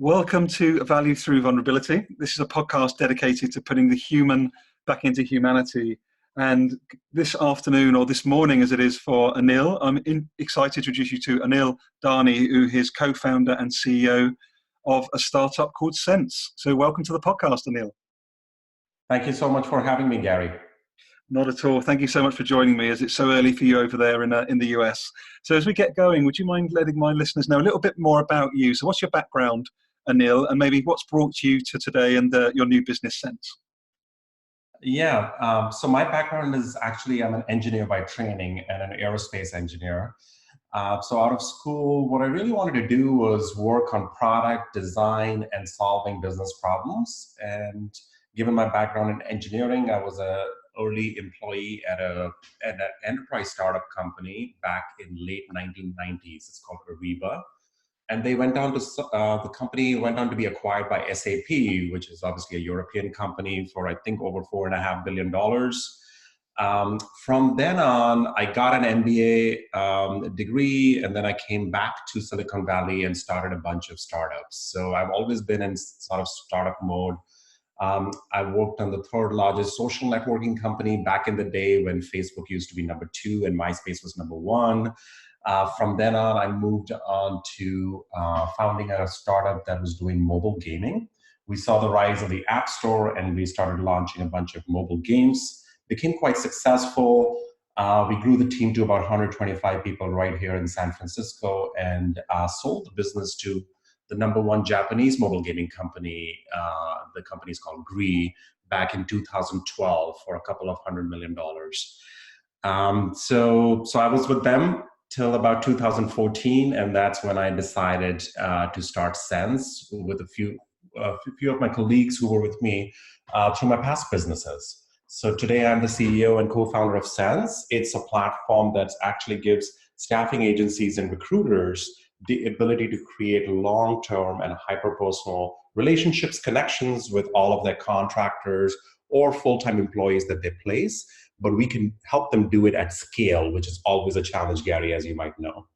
Welcome to Value Through Vulnerability. This is a podcast dedicated to putting the human back into humanity. And this afternoon, or this morning as it is for Anil, I'm excited to introduce you to Anil Dharni, who is co-founder and CEO of a startup called Sense. So welcome to the podcast, Anil. Thank you so much for having me, Gary. Not at all. Thank you so much for joining me, as it's so early for you over there in the US. So as we get going, would you mind letting my listeners know a little bit more about you? So what's your background, Anil, and maybe what's brought you to today and your new business Sense? Yeah, so my background is actually I'm an engineer by training and an aerospace engineer. So out of school, what I really wanted to do was work on product design and solving business problems. And given my background in engineering, I was an early employee at an enterprise startup company back in late 1990s. It's called Ariba. And they went on to, the company went on to be acquired by SAP, which is obviously a European company for, I think, over $4.5 billion. From then on, I got an MBA degree, and then I came back to Silicon Valley and started a bunch of startups. So I've always been in sort of startup mode. I worked on the third largest social networking company back in the day when Facebook used to be number 2 and MySpace was number 1. From then on, I moved on to founding a startup that was doing mobile gaming. We saw the rise of the App Store and we started launching a bunch of mobile games. Became quite successful. We grew the team to about 125 people right here in San Francisco and sold the business to the number 1 Japanese mobile gaming company. The company is called GREE back in 2012 for a couple of $100 million. So I was with them till about 2014, and that's when I decided to start Sense with a few of my colleagues who were with me through my past businesses. So today I'm the CEO and co-founder of Sense. It's a platform that actually gives staffing agencies and recruiters the ability to create long-term and hyper-personal relationships, connections with all of their contractors or full-time employees that they place. But we can help them do it at scale, which is always a challenge, Gary, as you might know.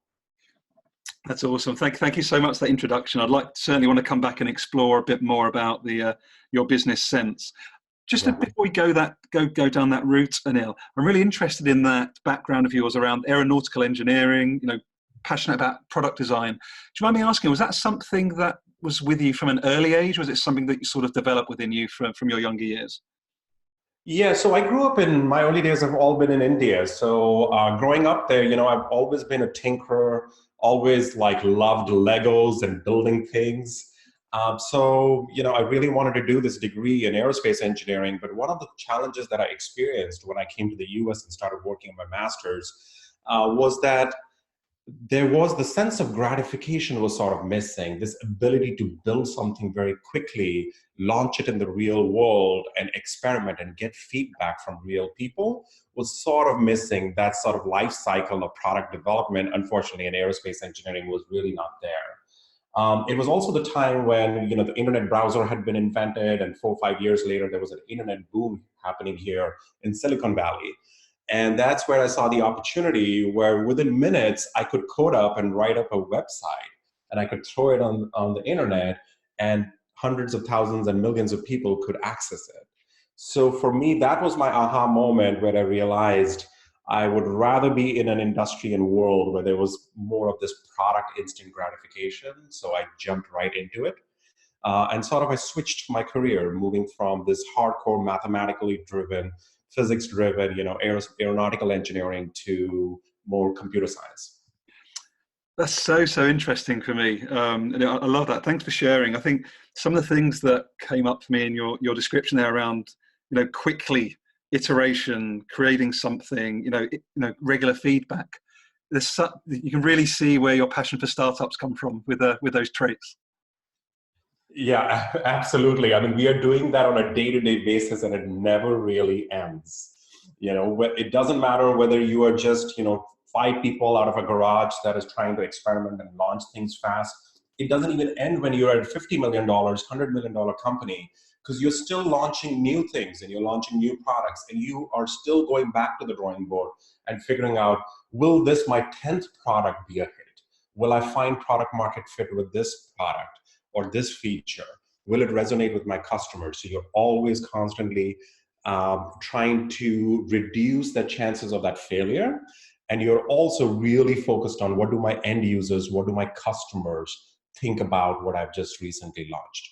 That's awesome. Thank you so much for that introduction. Certainly want to come back and explore a bit more about your business Sense. Just before we go down that route, Anil, I'm really interested in that background of yours around aeronautical engineering, passionate about product design. Do you mind me asking, was that something that was with you from an early age? Or was it something that you sort of developed within you from your younger years? Yeah, so I grew up in my early days have all been in India. So growing up there, I've always been a tinkerer, always loved Legos and building things. I really wanted to do this degree in aerospace engineering. But one of the challenges that I experienced when I came to the US and started working on my master's was that there was the sense of gratification was sort of missing, this ability to build something very quickly, launch it in the real world and experiment and get feedback from real people was sort of missing. That sort of life cycle of product development, unfortunately, in aerospace engineering was really not there. It was also the time when the internet browser had been invented, and 4 or 5 years later, there was an internet boom happening here in Silicon Valley. And that's where I saw the opportunity where within minutes, I could code up and write up a website and I could throw it on the internet and hundreds of thousands and millions of people could access it. So for me, that was my aha moment where I realized I would rather be in an industry and world where there was more of this product instant gratification. So I jumped right into it. And sort of I switched my career, moving from this hardcore mathematically driven, physics driven, aeronautical engineering to more computer science. That's so interesting for me. And I love that. Thanks for sharing. I think some of the things that came up for me in your description there around, quickly iteration, creating something, regular feedback. You can really see where your passion for startups come from with those traits. Yeah, absolutely. I mean, we are doing that on a day-to-day basis and it never really ends. It doesn't matter whether you are just, 5 people out of a garage that is trying to experiment and launch things fast. It doesn't even end when you're at $50 million, $100 million company, because you're still launching new things and you're launching new products and you are still going back to the drawing board and figuring out, will this, my 10th product, be a hit? Will I find product market fit with this product? or this feature? Will it resonate with my customers? So you're always constantly trying to reduce the chances of that failure. And you're also really focused on what do my end users, what do my customers think about what I've just recently launched.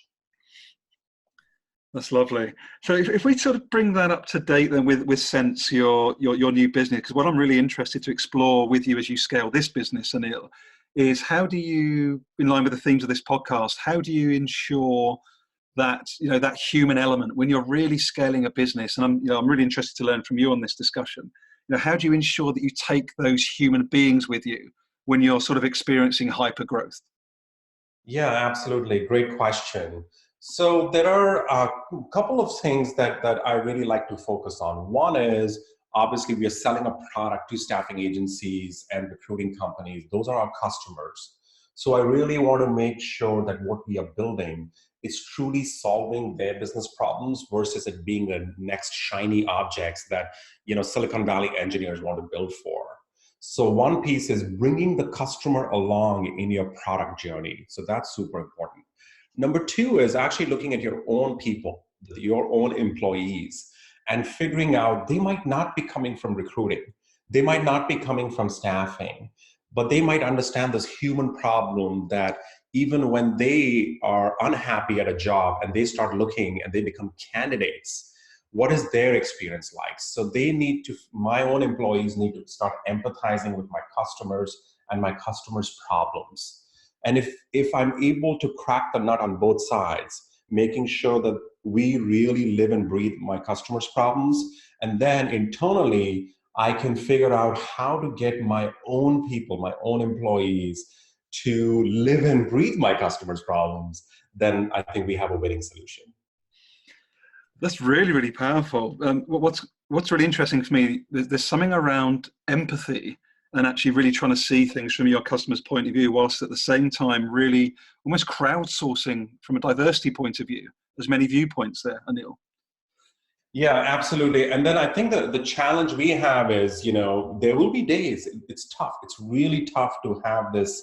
That's lovely. So if we sort of bring that up to date then with Sense, your new business, because what I'm really interested to explore with you as you scale this business, Anil, is how do you, in line with the themes of this podcast, how do you ensure that, that human element when you're really scaling a business? And I'm really interested to learn from you on this discussion. How do you ensure that you take those human beings with you when you're sort of experiencing hyper growth? Yeah, absolutely. Great question. So there are a couple of things that I really like to focus on. One is obviously we are selling a product to staffing agencies and recruiting companies. Those are our customers. So I really want to make sure that what we are building is truly solving their business problems versus it being the next shiny objects that Silicon Valley engineers want to build for. So one piece is bringing the customer along in your product journey. So that's super important. Number two is actually looking at your own people, your own employees, and figuring out they might not be coming from recruiting. They might not be coming from staffing, but they might understand this human problem that even when they are unhappy at a job and they start looking and they become candidates, what is their experience like? So my own employees need to start empathizing with my customers and my customers' problems. And if I'm able to crack the nut on both sides, making sure that we really live and breathe my customers' problems, and then internally, I can figure out how to get my own people, my own employees to live and breathe my customers' problems, then I think we have a winning solution. That's really, really powerful. What's really interesting for me, there's something around empathy and actually really trying to see things from your customer's point of view, whilst at the same time really almost crowdsourcing from a diversity point of view. There's many viewpoints there, Anil. Yeah, absolutely. And then I think that the challenge we have is, there will be days, it's tough. It's really tough to have this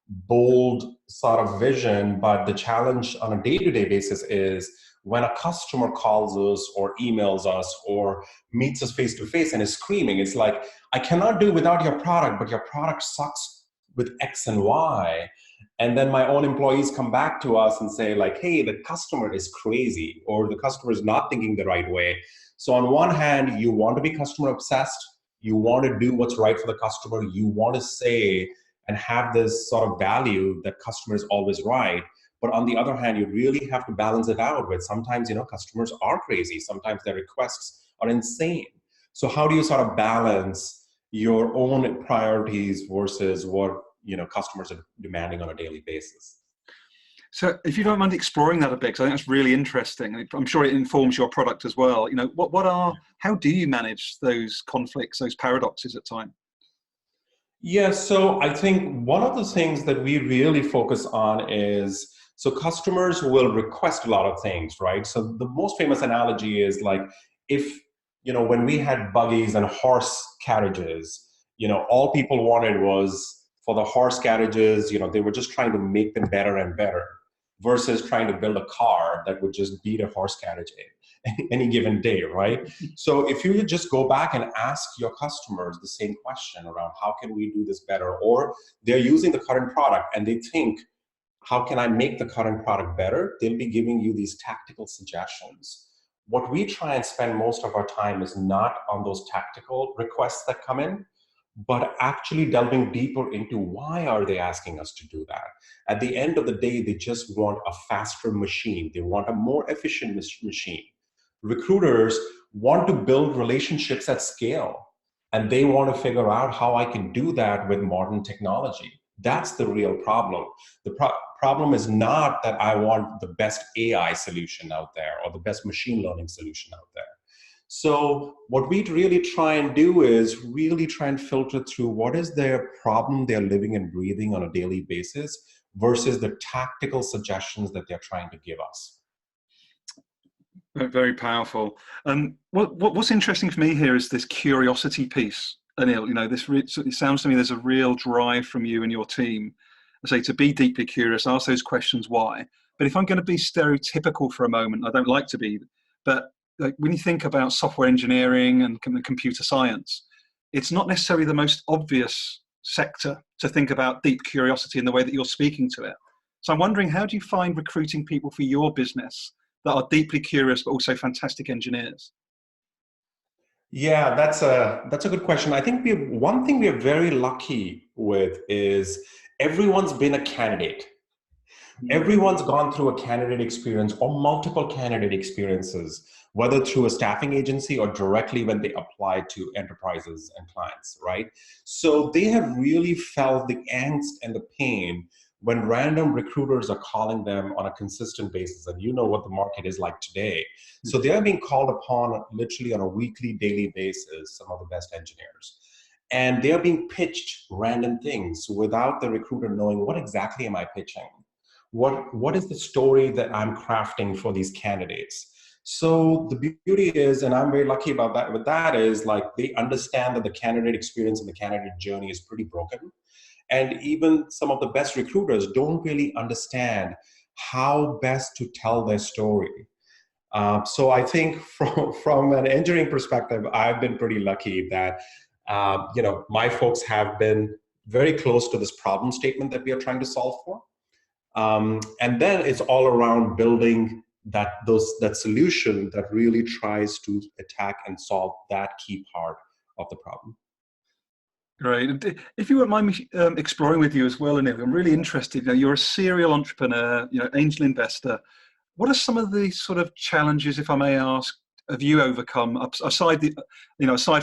bold sort of vision, but the challenge on a day-to-day basis is when a customer calls us or emails us or meets us face to face and is screaming, it's like, I cannot do without your product, but your product sucks with X and Y. And then my own employees come back to us and say like, hey, the customer is crazy or the customer is not thinking the right way. So on one hand, you want to be customer obsessed. You want to do what's right for the customer. You want to say and have this sort of value that customer is always right. But on the other hand, you really have to balance it out with sometimes, customers are crazy. Sometimes their requests are insane. So how do you sort of balance your own priorities versus what customers are demanding on a daily basis? So if you don't mind exploring that a bit, because I think that's really interesting. I'm sure it informs your product as well. How do you manage those conflicts, those paradoxes at times? Yeah, so I think one of the things that we really focus on is, so customers will request a lot of things, right? So the most famous analogy is like, if, when we had buggies and horse carriages, all people wanted was for the horse carriages, they were just trying to make them better and better versus trying to build a car that would just beat a horse carriage any given day, right? So if you just go back and ask your customers the same question around how can we do this better, or they're using the current product and they think, how can I make the current product better? They'll be giving you these tactical suggestions. What we try and spend most of our time is not on those tactical requests that come in, but actually delving deeper into why are they asking us to do that. At the end of the day, they just want a faster machine. They want a more efficient machine. Recruiters want to build relationships at scale, and they want to figure out how I can do that with modern technology. That's the real problem. The problem is not that I want the best AI solution out there or the best machine learning solution out there. So what we really try and do is really try and filter through what is their problem they're living and breathing on a daily basis versus the tactical suggestions that they're trying to give us. Very powerful. What's interesting for me here is this curiosity piece, Anil. It sounds to me there's a real drive from you and your team I say to be deeply curious, ask those questions why. But if I'm going to be stereotypical for a moment, I don't like to be, but like when you think about software engineering and computer science, it's not necessarily the most obvious sector to think about deep curiosity in the way that you're speaking to it. So I'm wondering, how do you find recruiting people for your business that are deeply curious but also fantastic engineers? Yeah, that's a good question. I think one thing we are very lucky with is everyone's been a candidate. Everyone's gone through a candidate experience or multiple candidate experiences, whether through a staffing agency or directly when they apply to enterprises and clients, right? So they have really felt the angst and the pain when random recruiters are calling them on a consistent basis. And you know what the market is like today. So they are being called upon literally on a weekly, daily basis, some of the best engineers. And they are being pitched random things without the recruiter knowing what exactly am I pitching? What is the story that I'm crafting for these candidates? So the beauty is, and I'm very lucky about that, with that is like they understand that the candidate experience and the candidate journey is pretty broken. And even some of the best recruiters don't really understand how best to tell their story. So I think from an engineering perspective, I've been pretty lucky that my folks have been very close to this problem statement that we are trying to solve for. And then it's all around building that solution that really tries to attack and solve that key part of the problem. Great. And if you wouldn't mind me exploring with you as well, Anil, I'm really interested. You're a serial entrepreneur, angel investor. What are some of the sort of challenges, if I may ask, have you overcome aside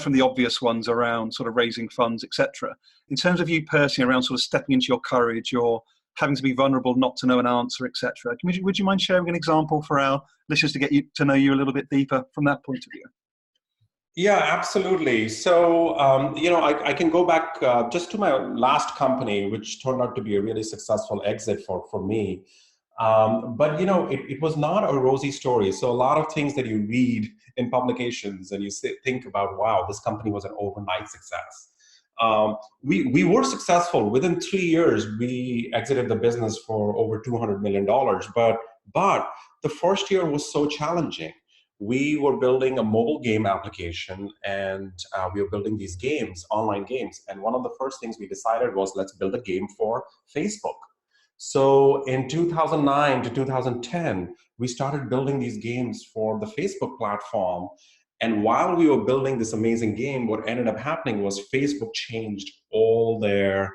from the obvious ones around sort of raising funds, etc. In terms of you personally, around sort of stepping into your courage, your having to be vulnerable, not to know an answer, etc. Would you mind sharing an example for our listeners to get you to know you a little bit deeper from that point of view? Yeah, absolutely. So, I can go back just to my last company, which turned out to be a really successful exit for me. But, it was not a rosy story. So a lot of things that you read in publications and you think about, wow, this company was an overnight success. We were successful. Within 3 years, we exited the business for over $200 million. But the first year was so challenging. We were building a mobile game application, and we were building these games, online games. And one of the first things we decided was, let's build a game for Facebook. So in 2009 to 2010, we started building these games for the Facebook platform. And while we were building this amazing game, what ended up happening was Facebook changed all their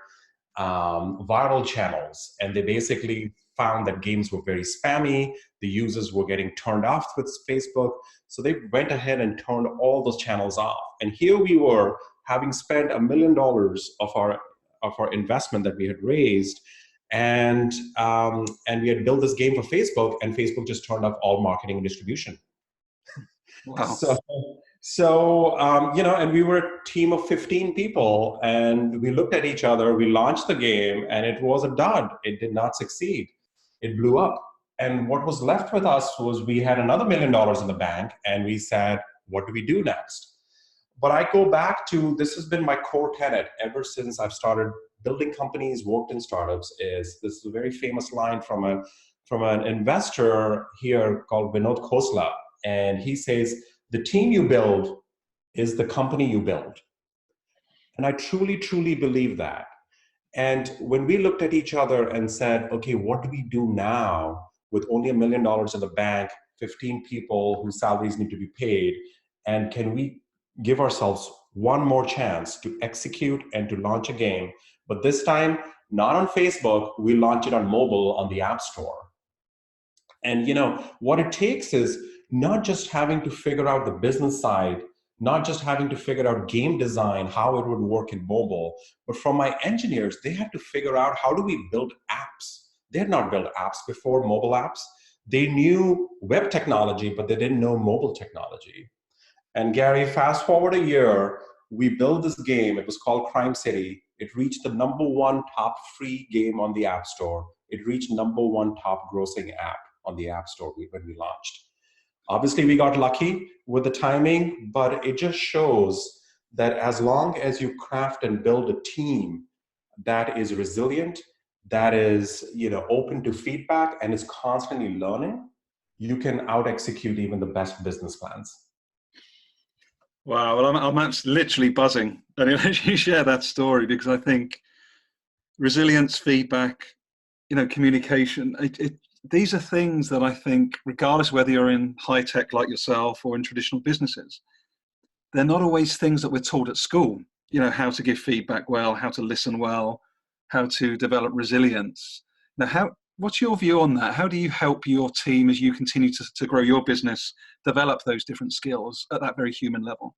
viral channels. And they basically found that games were very spammy. The users were getting turned off with Facebook. So they went ahead and turned all those channels off. And here we were, having spent $1 million of our investment that we had raised, and we had built this game for Facebook, and Facebook just turned off all marketing and distribution. Wow. And we were a team of 15 people, and we looked at each other, we launched the game, and it was a dud. It did not succeed. It blew up. And what was left with us was we had another $1 million in the bank, and we said, what do we do next? But I go back to, this has been my core tenet ever since I've started building companies, worked in startups, is this is a very famous line from an investor here called Vinod Khosla. And he says, the team you build is the company you build. And I truly, truly believe that. And when we looked at each other and said, okay, what do we do now with only $1 million in the bank, 15 people whose salaries need to be paid, and can we give ourselves one more chance to execute and to launch a game, but this time, not on Facebook, we launch it on mobile on the App Store. And what it takes is not just having to figure out the business side, not just having to figure out game design, how it would work in mobile, but from my engineers, they had to figure out how do we build apps. They had not built apps before, mobile apps. They knew web technology, but they didn't know mobile technology. And Gary, fast forward a year, we built this game. It was called Crime City. It reached the #1 top free game on the App Store. It reached #1 top grossing app on the App Store when we launched. Obviously, we got lucky with the timing, but it just shows that as long as you craft and build a team that is resilient, that is, open to feedback and is constantly learning, you can out execute even the best business plans. Wow, well, I'm literally buzzing. And you share that story, because I think resilience, feedback, communication, these are things that I think, regardless whether you're in high tech like yourself or in traditional businesses, they're not always things that we're taught at school. How to give feedback well, how to listen well, how to develop resilience. Now, what's your view on that? How do you help your team, as you continue to grow your business, develop those different skills at that very human level?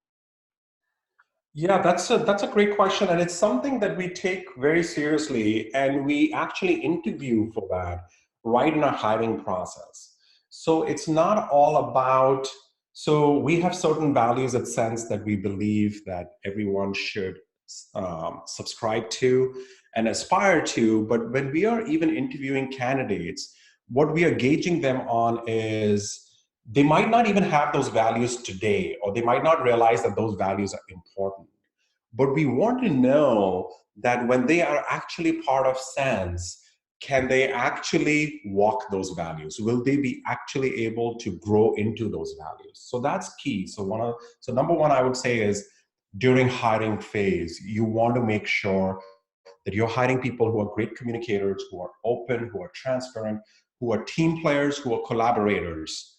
Yeah, that's a great question, and it's something that we take very seriously, and we actually interview for that right in our hiring process. So it's not all about. So we have certain values at Sense that we believe that everyone should subscribe to and aspire to. But when we are even interviewing candidates, what we are gauging them on is they might not even have those values today, or they might not realize that those values are important. But we want to know that when they are actually part of SANS, can they actually walk those values? Will they be actually able to grow into those values? So that's key. So number one, I would say is during hiring phase, you want to make sure that you're hiring people who are great communicators, who are open, who are transparent, who are team players, who are collaborators.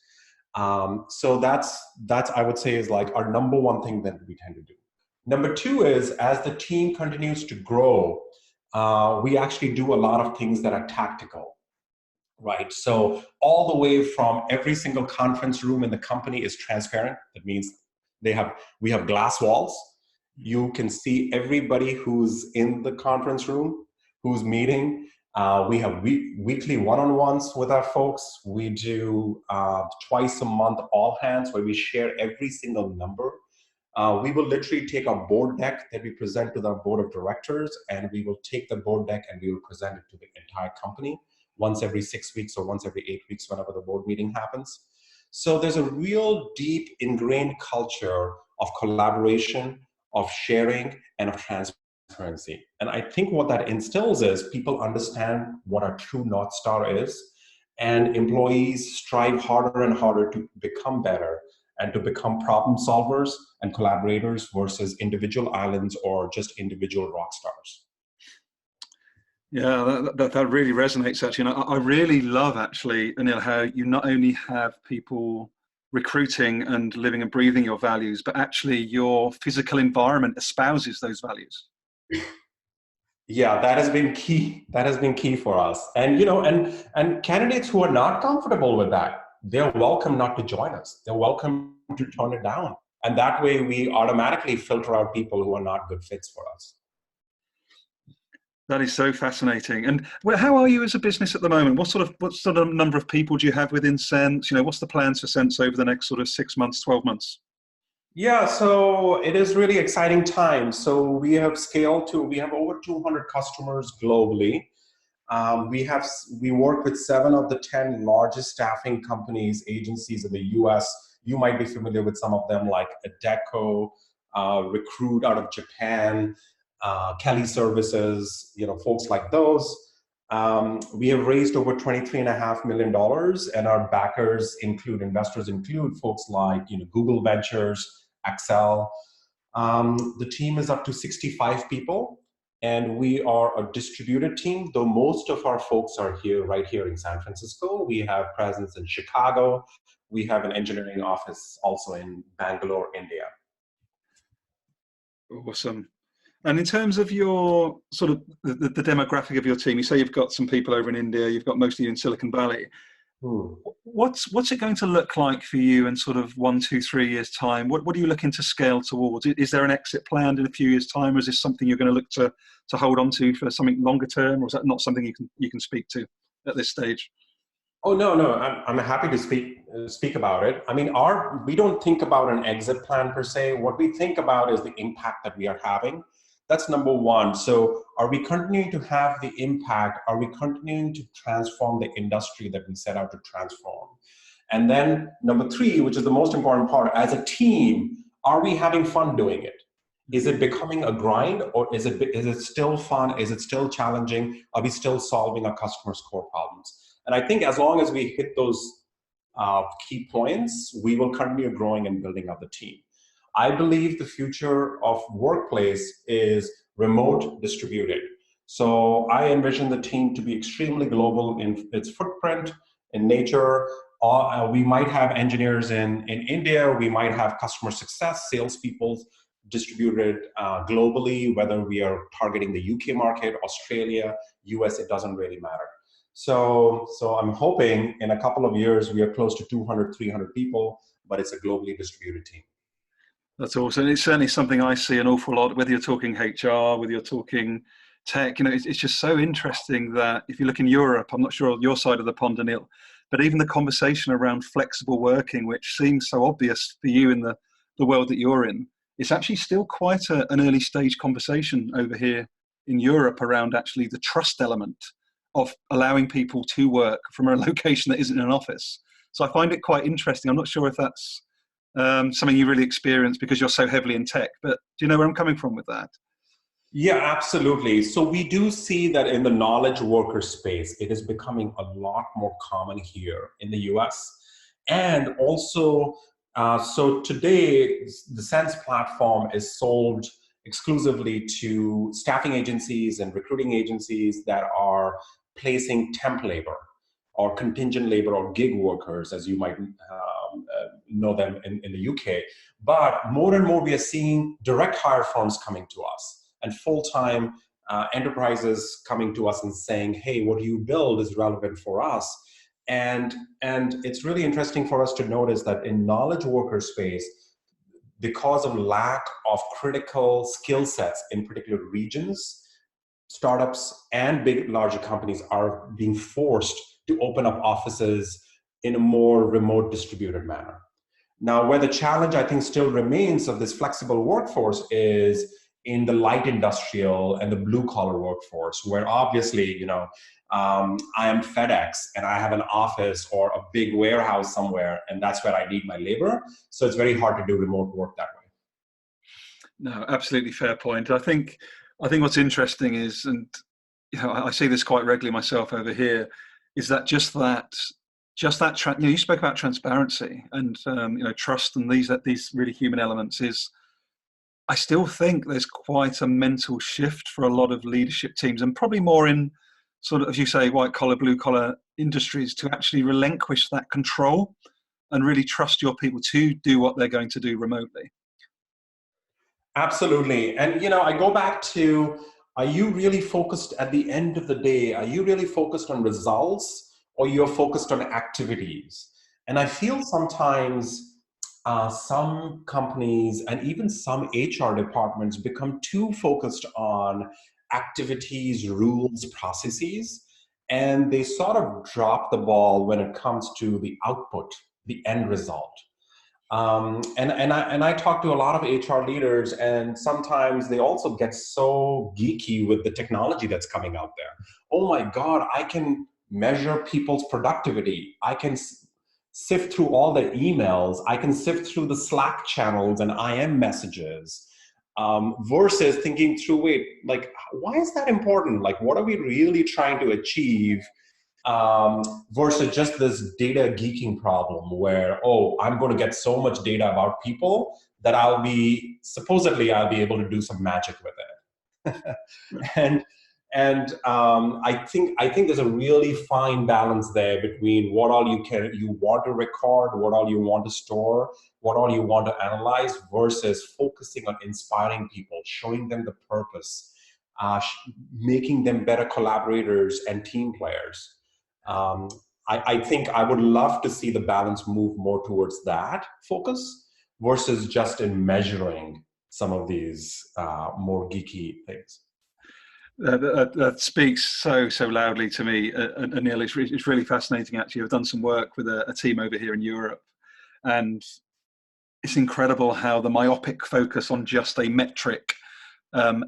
So that's I would say is like our number one thing that we tend to do. Number two is, as the team continues to grow, we actually do a lot of things that are tactical, right? So all the way from every single conference room in the company is transparent. That means we have glass walls. You can see everybody who's in the conference room, who's meeting. We have weekly one-on-ones with our folks. We do twice a month all hands, where we share every single number. We will literally take our board deck that we present to the board of directors, and we will take the board deck and we will present it to the entire company once every 6 weeks or once every 8 weeks, whenever the board meeting happens. So there's a real deep ingrained culture of collaboration, of sharing, and of transparency. And I think what that instills is people understand what our true North Star is, and employees strive harder and harder to become better and to become problem solvers and collaborators versus individual islands or just individual rock stars. Yeah, that really resonates, actually. And I really love, actually, Anil, how you not only have people recruiting and living and breathing your values, but actually your physical environment espouses those values. Yeah, that has been key. That has been key for us. And and candidates who are not comfortable with that, they're welcome not to join us. They're welcome to turn it down. And that way we automatically filter out people who are not good fits for us. That is so fascinating. And how are you as a business at the moment? What sort of number of people do you have within Sense? What's the plans for Sense over the next sort of 6 months, 12 months? Yeah, so it is really exciting time. So we have over 200 customers globally. We work with 7 of the 10 largest staffing companies, agencies in the US. You might be familiar with some of them, like Adecco, Recruit out of Japan, Kelly Services, folks like those. We have raised over $23.5 million, and our investors include folks like Google Ventures, Excel. The team is up to 65 people, and we are a distributed team, though most of our folks are right here in San Francisco. We have presence in Chicago. We have an engineering office also in Bangalore, India. Awesome. And in terms of your sort of the demographic of your team, you say you've got some people over in India, you've got most of you in Silicon Valley. What's it going to look like for you in sort of 1, 2, 3 years' time? What are you looking to scale towards? Is there an exit planned in a few years' time, or is this something you're going to look to hold on to for something longer term, or is that not something you can speak to at this stage? Oh, no, I'm happy to speak about it. I mean, we don't think about an exit plan per se. What we think about is the impact that we are having. That's number one. So are we continuing to have the impact? Are we continuing to transform the industry that we set out to transform? And then number 3, which is the most important part, as a team, are we having fun doing it? Is it becoming a grind, or is it still fun? Is it still challenging? Are we still solving our customers' core problems? And I think as long as we hit those key points, we will continue growing and building up the team. I believe the future of workplace is remote distributed. So I envision the team to be extremely global in its footprint, in nature. We might have engineers in India, we might have customer success, salespeople distributed globally, whether we are targeting the UK market, Australia, US, it doesn't really matter. So I'm hoping in a couple of years, we are close to 200, 300 people, but it's a globally distributed team. That's awesome. It's certainly something I see an awful lot, whether you're talking HR, whether you're talking tech, it's just so interesting that if you look in Europe, I'm not sure on your side of the pond, Anil, but even the conversation around flexible working, which seems so obvious for you in the world that you're in, it's actually still quite an early stage conversation over here in Europe around actually the trust element of allowing people to work from a location that isn't an office. So I find it quite interesting. I'm not sure if that's something you really experience because you're so heavily in tech, but do you know where I'm coming from with that? Yeah, absolutely. So we do see that in the knowledge worker space, it is becoming a lot more common here in the US. And also, so today, the Sense platform is sold exclusively to staffing agencies and recruiting agencies that are placing temp labor or contingent labor or gig workers, as you might know them in the UK. But more and more, we are seeing direct hire firms coming to us and full-time enterprises coming to us and saying, hey, what you build is relevant for us. And it's really interesting for us to notice that in knowledge worker space, because of lack of critical skill sets in particular regions, startups and big larger companies are being forced to open up offices in a more remote distributed manner. Now, where the challenge I think still remains of this flexible workforce is in the light industrial and the blue collar workforce, where obviously, I am FedEx and I have an office or a big warehouse somewhere, and that's where I need my labor. So it's very hard to do remote work that way. No, absolutely fair point. I think what's interesting is, and I see this quite regularly myself over here, is that you spoke about transparency and trust and these really human elements. Is I still think there's quite a mental shift for a lot of leadership teams, and probably more in sort of, as you say, white collar, blue collar industries, to actually relinquish that control and really trust your people to do what they're going to do remotely. Absolutely. And, I go back to, are you really focused at the end of the day? Are you really focused on results, or you're focused on activities? And I feel sometimes some companies and even some HR departments become too focused on activities, rules, processes, and they sort of drop the ball when it comes to the output, the end result. And I talk to a lot of HR leaders, and sometimes they also get so geeky with the technology that's coming out there. Oh my God, I can measure people's productivity. I can sift through all the emails. I can sift through the Slack channels and IM messages, versus thinking through, wait, like, why is that important? Like, what are we really trying to achieve? Versus just this data geeking problem where, I'm going to get so much data about people that supposedly I'll be able to do some magic with it. and I think there's a really fine balance there between what all you want to record, what all you want to store, what all you want to analyze, versus focusing on inspiring people, showing them the purpose, making them better collaborators and team players. I think I would love to see the balance move more towards that focus versus just in measuring some of these more geeky things. That speaks so loudly to me, Anil. It's really fascinating, actually. I've done some work with a team over here in Europe, and it's incredible how the myopic focus on just a metric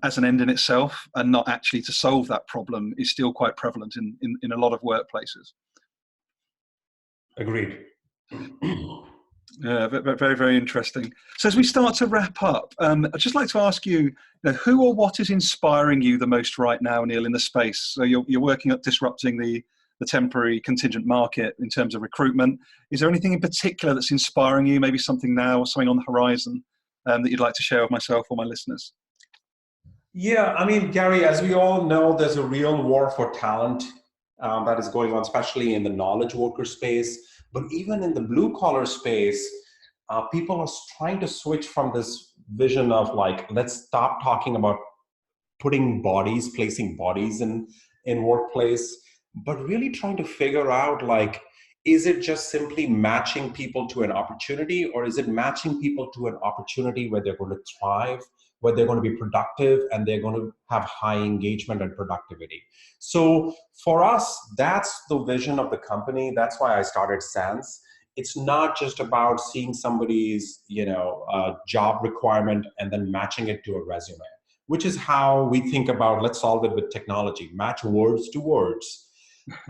as an end in itself and not actually to solve that problem is still quite prevalent in a lot of workplaces. Agreed. Yeah, very, very interesting. So as we start to wrap up, I'd just like to ask you, who or what is inspiring you the most right now, Neil, in the space? So you're working at disrupting the temporary contingent market in terms of recruitment. Is there anything in particular that's inspiring you, maybe something now or something on the horizon that you'd like to share with myself or my listeners? Yeah, I mean, Gary, as we all know, there's a real war for talent that is going on, especially in the knowledge worker space. But even in the blue collar space, people are trying to switch from this vision of like, let's stop talking about placing bodies in workplace, but really trying to figure out like, is it just simply matching people to an opportunity, or is it matching people to an opportunity where they're going to thrive, where they're going to be productive, and they're going to have high engagement and productivity? So for us, that's the vision of the company. That's why I started Sans. It's not just about seeing somebody's job requirement and then matching it to a resume, which is how we think about, let's solve it with technology, match words to words.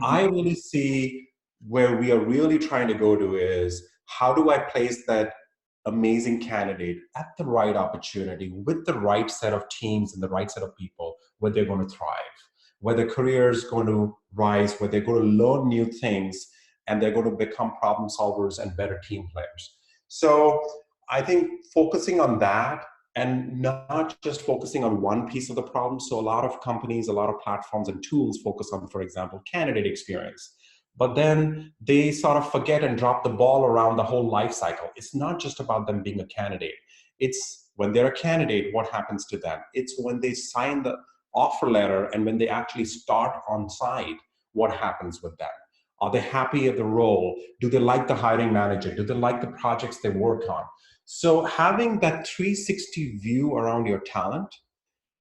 I really see where we are really trying to go to is, how do I place that amazing candidate at the right opportunity with the right set of teams and the right set of people where they're going to thrive, where their career is going to rise, where they're going to learn new things, and they're going to become problem solvers and better team players. So I think focusing on that, and not just focusing on one piece of the problem. So a lot of companies, a lot of platforms and tools focus on, for example, candidate experience. But then they sort of forget and drop the ball around the whole life cycle. It's not just about them being a candidate. It's when they're a candidate, what happens to them? It's when they sign the offer letter and when they actually start on site, what happens with them? Are they happy at the role? Do they like the hiring manager? Do they like the projects they work on? So having that 360 view around your talent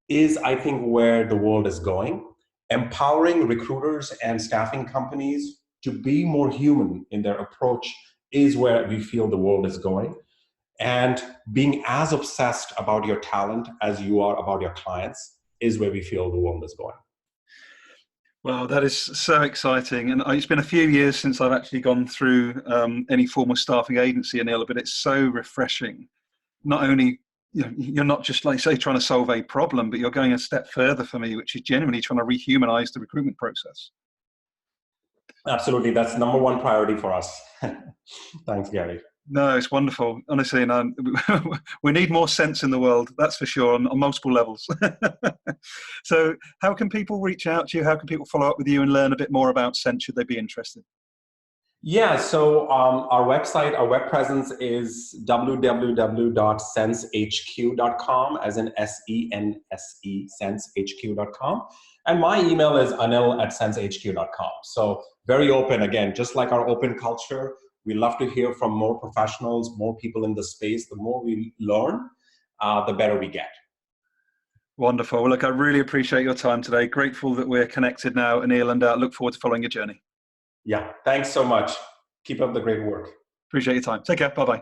is, I think, where the world is going. Empowering recruiters and staffing companies to be more human in their approach is where we feel the world is going. And being as obsessed about your talent as you are about your clients is where we feel the world is going. Well, that is so exciting. And it's been a few years since I've actually gone through any form of staffing agency, Anil, but it's so refreshing. Not only, you're not just, like say, trying to solve a problem, but you're going a step further for me, which is genuinely trying to rehumanize the recruitment process. Absolutely. That's number one priority for us. Thanks, Gary. No, it's wonderful. Honestly, no, we need more sense in the world, that's for sure, on multiple levels. So how can people reach out to you? How can people follow up with you and learn a bit more about Sense, should they be interested? Yeah, so our website, our web presence is www.sensehq.com, as in SENSE, sensehq.com. And my email is anil@sensehq.com. So very open, again, just like our open culture. We love to hear from more professionals, more people in the space. The more we learn, the better we get. Wonderful. Well, look, I really appreciate your time today. Grateful that we're connected now, Anil, and look forward to following your journey. Yeah, thanks so much. Keep up the great work. Appreciate your time. Take care. Bye-bye.